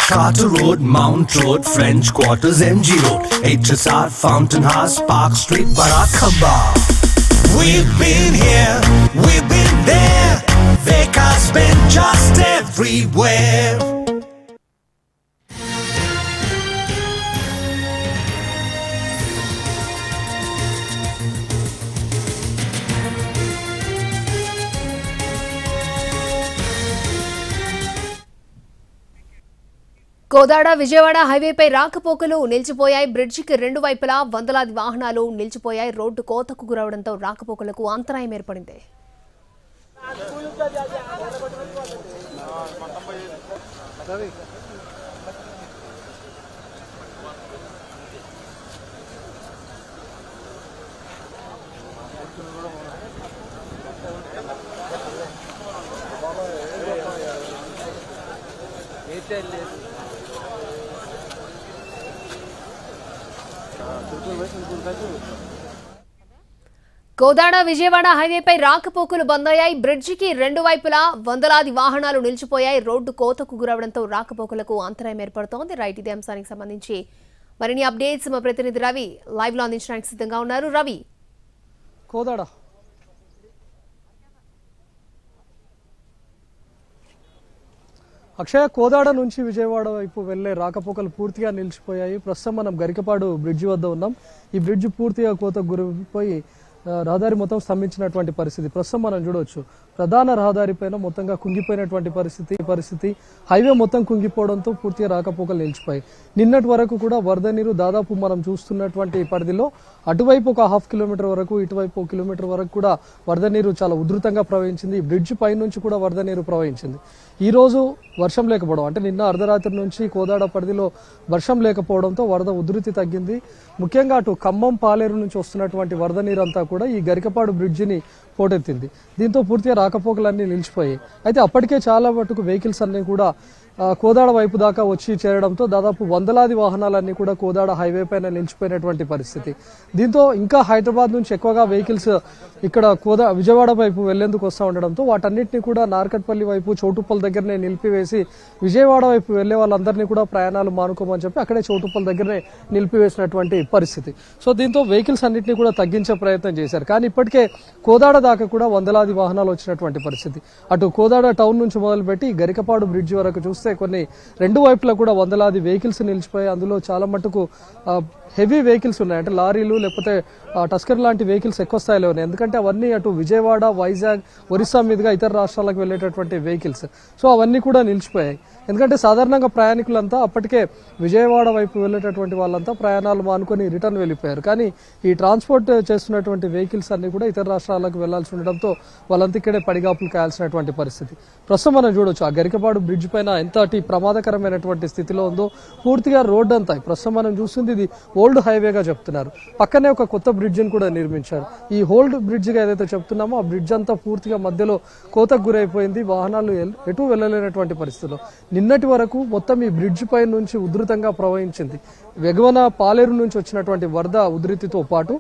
Carter Road, Mount Road, French Quarters, MG Road, HSR, Fountain House, Park Street, Barackamba. We've been here, we've been there, Vekas been just everywhere. Kodad Vijayawada హైవేపై రాకపోకలు నిలిచిపోయాయి. బ్రిడ్జికి రెండు వైపులా వందలాది వాహనాలు నిలిచిపోయాయి. Road కోతకు గురవడంతో రాకపోకలకు అంతరాయం ఏర్పడింది. కోదాడ విజయవాడ హైవేపై రాకపోకలు బంద్ అయ్యాయి. బ్రిడ్జికి రెండు వైపులా వందలాది వాహనాలు నిలిచిపోయాయి. రోడ్డు కోతకు గురవడంతో రాకపోకలకు అంతరాయం ఏర్పడుతోంది. రైట్, ఇదే అంశానికి సంబంధించి మరిన్ని అప్డేట్స్ మా ప్రతినిధి రవి లైవ్ లో అందించడానికి సిద్ధంగా ఉన్నారు. రవి, కోదాడ అక్షయ, కోదాడ నుంచి విజయవాడ వైపు వెళ్లే రాకపోకలు పూర్తిగా నిలిచిపోయాయి. ప్రస్తుతం మనం గరికపాడు బ్రిడ్జి వద్ద ఉన్నాం. ఈ బ్రిడ్జ్ పూర్తిగా కోతకు గురైపోయి రహదారి మొత్తం స్తంభించినటువంటి పరిస్థితి ప్రస్తుతం మనం చూడవచ్చు. ప్రధాన రహదారిపైన మొత్తంగా కుంగిపోయినటువంటి పరిస్థితి హైవే మొత్తం కుంగిపోవడంతో పూర్తిగా రాకపోకలు నిలిచిపోయాయి. నిన్నటి వరకు కూడా వరద నీరు దాదాపు మనం చూస్తున్నటువంటి పరిధిలో అటువైపు ఒక 1/2 కిలోమీటర్ వరకు, ఇటువైపు 1 కిలోమీటర్ వరకు కూడా వరద నీరు చాలా ఉధృతంగా ప్రవహించింది. ఈ బ్రిడ్జ్ పై నుంచి కూడా వరద నీరు ప్రవహించింది. ఈ రోజు వర్షం లేకపోవడం, అంటే నిన్న అర్ధరాత్రి నుంచి కోదాడ పరిధిలో వర్షం లేకపోవడంతో వరద ఉధృతి తగ్గింది. ముఖ్యంగా అటు ఖమ్మం, పాలేరు నుంచి వస్తున్నటువంటి వరద నీరంతా కూడా ఈ గరికపాడు బ్రిడ్జిని పోటెత్తింది. దీంతో పూర్తిగా రాకపోకలన్నీ నిలిచిపోయాయి. అయితే అప్పటికే చాలా మటుకు వెహికల్స్ అన్ని కూడా కోదాడ వైపు దాకా వచ్చి చేరడంతో దాదాపు వందలాది వాహనాలన్నీ కూడా కోదాడ హైవే పైన నిలిచిపోయినటువంటి పరిస్థితి. దీంతో ఇంకా హైదరాబాద్ నుంచి ఎక్కువగా వెహికల్స్ ఇక్కడ విజయవాడ వైపు వెళ్లేందుకు వస్తూ ఉండడంతో వాటన్నిటిని కూడా నార్కట్పల్లి వైపు, చౌటుప్పల్ దగ్గరనే నిలిపివేసి విజయవాడ వైపు వెళ్లే వాళ్ళందరినీ కూడా ప్రయాణాలు మానుకోమని చెప్పి అక్కడే చౌటుప్పల్ దగ్గరనే నిలిపివేసినటువంటి పరిస్థితి. సో దీంతో వెహికల్స్ అన్నింటినీ కూడా తగ్గించే ప్రయత్నం చేశారు. కానీ ఇప్పటికే కోదాడ దాకా కూడా వందలాది వాహనాలు వచ్చినటువంటి పరిస్థితి. అటు కోదాడ టౌన్ నుంచి మొదలుపెట్టి గరికపాడు బ్రిడ్జి వరకు చూస్తే కొన్ని రెండు వైపులా కూడా వందలాది వెహికల్స్ నిలిచిపోయి అందులో చాలా మటుకు హెవీ వెహికల్స్ ఉన్నాయి. అంటే లారీలు లేకపోతే టస్కర్ లాంటి వెహికల్స్ ఎక్కువ స్థాయిలో ఉన్నాయి. ఎందుకంటే అవన్నీ అటు విజయవాడ, వైజాగ్, ఒరిస్సా మీదుగా ఇతర రాష్ట్రాలకు వెళ్లేటటువంటి వెహికల్స్. సో అవన్నీ కూడా నిలిచిపోయాయి. ఎందుకంటే సాధారణంగా ప్రయాణికులంతా అప్పటికే విజయవాడ వైపు వెళ్లేటటువంటి వాళ్ళంతా ప్రయాణాలు మానుకొని రిటర్న్ వెళ్ళిపోయారు. కానీ ఈ ట్రాన్స్పోర్ట్ చేస్తున్నటువంటి వెహికల్స్ అన్ని కూడా ఇతర రాష్ట్రాలకు వెళ్లాల్సి ఉండడంతో వాళ్ళంతా ఇక్కడే పడిగాపులు కాయాల్సినటువంటి పరిస్థితి. ప్రస్తుతం మనం చూడొచ్చు ఆ గరికపాడు బ్రిడ్జ్ పైన ఎంతటి ప్రమాదకరమైనటువంటి స్థితిలో ఉందో. పూర్తిగా రోడ్డు అంతా ప్రస్తుతం మనం చూస్తుంది ఇది ఓల్డ్ హైవేగా చెప్తున్నారు. పక్కనే ఒక కొత్త బ్రిడ్జిని కూడా నిర్మించారు. ఈ ఓల్డ్ బ్రిడ్జిగా ఏదైతే చెప్తున్నామో ఆ బ్రిడ్జ్ అంతా పూర్తిగా మధ్యలో కోతకు గురైపోయింది. వాహనాలు ఎటు వెళ్లలేనటువంటి పరిస్థితిలో నిన్నటి వరకు మొత్తం ఈ బ్రిడ్జ్ పై నుంచి ఉధృతంగా ప్రవహించింది. వెగువన పాలేరు నుంచి వచ్చినటువంటి వరద ఉధృతితో పాటు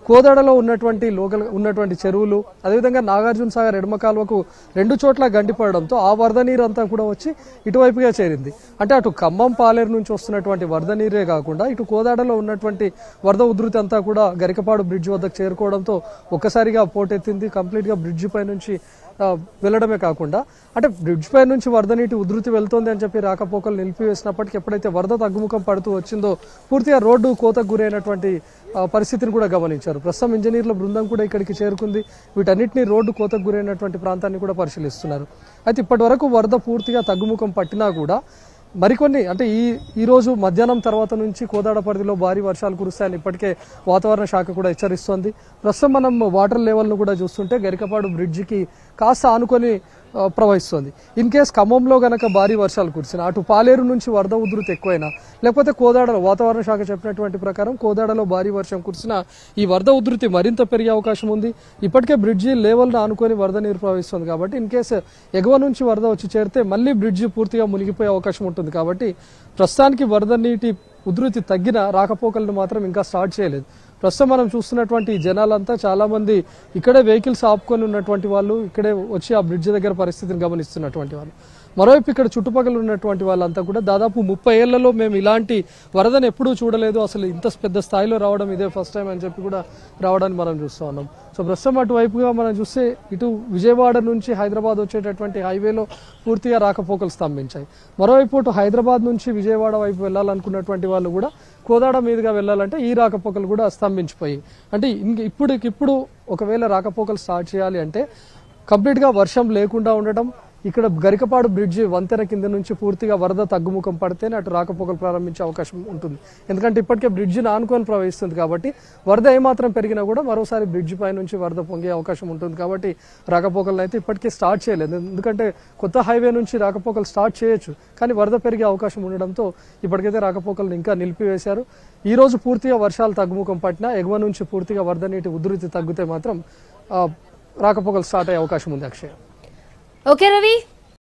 కోదాడలో ఉన్నటువంటి చెరువులు, అదేవిధంగా నాగార్జున సాగర్ ఎడమ కాలువకు రెండు చోట్ల గండిపడడంతో ఆ వరద నీరు అంతా కూడా వచ్చి ఇటువైపుగా చేరింది. అంటే అటు ఖమ్మం, పాలేరు నుంచి వస్తున్నటువంటి వరద నీరే కాకుండా ఇటు కోదాడలో ఉన్నటువంటి వరద ఉధృతి అంతా కూడా గరికపాడు బ్రిడ్జ్ వద్దకు చేరుకోవడంతో ఒక్కసారిగా పోటెత్తింది. కంప్లీట్ గా బ్రిడ్జ్ పై నుంచి వెళ్లడమే కాకుండా అంటే బ్రిడ్జ్ పై నుంచి వరద నీటి ఉధృతి వెళ్తోంది అని చెప్పి రాకపోకలు నిలిపివేసినప్పటికీ ఎప్పుడైతే వరద తగ్గుముఖం పడుతూ వచ్చిందో పూర్తిగా రోడ్డు కోతకు గురైనటువంటి పరిస్థితిని కూడా గమనించారు. ప్రస్తుతం ఇంజనీర్ల బృందం కూడా ఇక్కడికి చేరుకుంది. వీటన్నిటిని రోడ్డు కోతకు గురైనటువంటి ప్రాంతాన్ని కూడా పరిశీలిస్తున్నారు. అయితే ఇప్పటి వరకు వరద పూర్తిగా తగ్గుముఖం పట్టినా కూడా మరికొన్ని అంటే ఈ రోజు మధ్యాహ్నం తర్వాత నుంచి కోదాడ పరిధిలో భారీ వర్షాలు కురుస్తాయని ఇప్పటికే వాతావరణ శాఖ కూడా హెచ్చరిస్తోంది. ప్రస్తుతం మనం వాటర్ లెవెల్ను కూడా చూస్తుంటే గరికపాడు బ్రిడ్జికి కాస్త ఆనుకొని ప్రవహిస్తోంది. ఇన్ కేస్ ఖమ్మంలో గనక భారీ వర్షాలు కురిసినా, అటు పాలేరు నుంచి వరద ఉధృతి ఎక్కువైనా, లేకపోతే కోదాడలో వాతావరణ శాఖ చెప్పినటువంటి ప్రకారం కోదాడలో భారీ వర్షం కురిసినా ఈ వరద ఉధృతి మరింత పెరిగే అవకాశం ఉంది. ఇప్పటికే బ్రిడ్జి లెవెల్ను ఆనుకొని వరద నీరు ప్రవహిస్తుంది కాబట్టి ఇన్ కేసు ఎగువ నుంచి వరద వచ్చి చేరితే మళ్ళీ బ్రిడ్జి పూర్తిగా మునిగిపోయే అవకాశం ఉంటుంది. కాబట్టి ప్రస్తుతానికి వరద నీటి ఉధృతి తగ్గిన రాకపోకలను మాత్రం ఇంకా స్టార్ట్ చేయలేదు. ప్రస్తుతం మనం చూస్తున్నటువంటి జనాలంతా చాలా మంది ఇక్కడే వెహికల్స్ ఆపుకొని ఉన్నటువంటి వాళ్ళు, ఇక్కడే వచ్చి ఆ బ్రిడ్జ్ దగ్గర పరిస్థితిని గమనిస్తున్నటువంటి వాళ్ళు. మరోవైపు ఇక్కడ చుట్టుపక్కల ఉన్నటువంటి వాళ్ళంతా కూడా దాదాపు 30 ఏళ్లలో మేము ఇలాంటి వరదను ఎప్పుడూ చూడలేదు, అసలు ఇంత పెద్ద స్థాయిలో రావడం ఇదే ఫస్ట్ టైం అని చెప్పి కూడా రావడాన్ని మనం చూస్తూ ఉన్నాం. సో ప్రస్తుతం అటువైపుగా మనం చూస్తే ఇటు విజయవాడ నుంచి హైదరాబాద్ వచ్చేటటువంటి హైవేలో పూర్తిగా రాకపోకలు స్తంభించాయి. మరోవైపు ఇటు హైదరాబాద్ నుంచి విజయవాడ వైపు వెళ్ళాలనుకున్నటువంటి వాళ్ళు కూడా కోదాడ మీదుగా వెళ్ళాలంటే ఈ రాకపోకలు కూడా స్తంభించిపోయి, అంటే ఇప్పటికిప్పుడు ఒకవేళ రాకపోకలు స్టార్ట్ చేయాలి అంటే కంప్లీట్గా వర్షం లేకుండా ఉండటం, ఇక్కడ గరికపాడు బ్రిడ్జి వంతెన కింద నుంచి పూర్తిగా వరద తగ్గుముఖం పడితేనే అటు రాకపోకలు ప్రారంభించే అవకాశం ఉంటుంది. ఎందుకంటే ఇప్పటికే బ్రిడ్జిని ఆనుకొని ప్రవహిస్తుంది కాబట్టి వరద ఏమాత్రం పెరిగినా కూడా మరోసారి బ్రిడ్జి పై నుంచి వరద పొంగే అవకాశం ఉంటుంది. కాబట్టి రాకపోకలను అయితే ఇప్పటికే స్టార్ట్ చేయలేదు. ఎందుకంటే కొత్త హైవే నుంచి రాకపోకలు స్టార్ట్ చేయొచ్చు, కానీ వరద పెరిగే అవకాశం ఉండడంతో ఇప్పటికైతే రాకపోకలను ఇంకా నిలిపివేశారు. ఈ రోజు పూర్తిగా వర్షాలు తగ్గుముఖం పట్టినా ఎగువ నుంచి పూర్తిగా వరద నీటి ఉధృతి తగ్గితే మాత్రం రాకపోకలు స్టార్ట్ అయ్యే అవకాశం ఉంది. అక్షయ్. ఓకే రవి.